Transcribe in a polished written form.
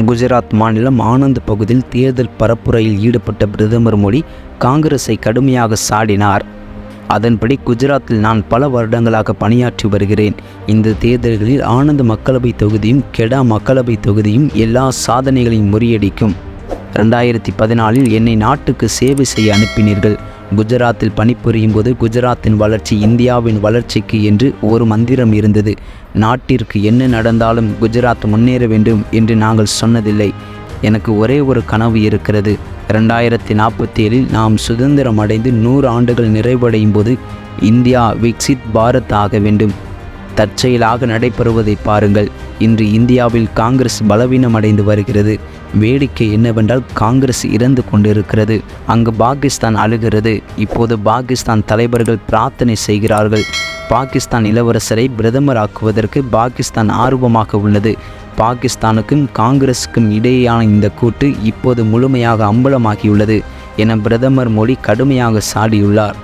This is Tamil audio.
குஜராத் மாநிலம் ஆனந்த் பகுதியில் தேர்தல் பரப்புரையில் ஈடுபட்ட பிரதமர் மோடி காங்கிரஸை கடுமையாக சாடினார். அதன்படி குஜராத்தில் நான் பல வருடங்களாக பணியாற்றி வருகிறேன். இந்த தேர்தல்களில் ஆனந்த் மக்களவை தொகுதியும் கெடா மக்களவை தொகுதியும் எல்லா சாதனைகளையும் முறியடிக்கும். 2014 என்னை நாட்டுக்கு சேவை செய்ய அனுப்பினீர்கள். குஜராத்தில் பணிபுரியும் போது குஜராத்தின் வளர்ச்சி இந்தியாவின் வளர்ச்சிக்கு என்று ஒரு மந்திரம் இருந்தது. நாட்டிற்கு என்ன நடந்தாலும் குஜராத் முன்னேற வேண்டும் என்று நாங்கள் சொன்னதில்லை. எனக்கு ஒரே ஒரு கனவு இருக்கிறது. 2047 நாம் சுதந்திரம் அடைந்து 100 ஆண்டுகள் நிறைவடையும் போது இந்தியா விக்சித் பாரத் ஆக வேண்டும். தற்செயலாக நடைபெறுவதை பாருங்கள். இன்று இந்தியாவில் காங்கிரஸ் பலவீனமடைந்து வருகிறது. வேடிக்கை என்னவென்றால் காங்கிரஸ் இறந்து கொண்டிருக்கிறது. அங்கு பாகிஸ்தான் அழுகிறது. இப்போது பாகிஸ்தான் தலைவர்கள் பிரார்த்தனை செய்கிறார்கள். பாகிஸ்தான் இளவரசரை பிரதமராக்குவதற்கு பாகிஸ்தான் ஆர்வமாக உள்ளது. பாகிஸ்தானுக்கும் காங்கிரஸுக்கும் இடையேயான இந்த கூட்டு இப்போது முழுமையாக அம்பலமாகியுள்ளது என பிரதமர் மோடி கடுமையாக சாடியுள்ளார்.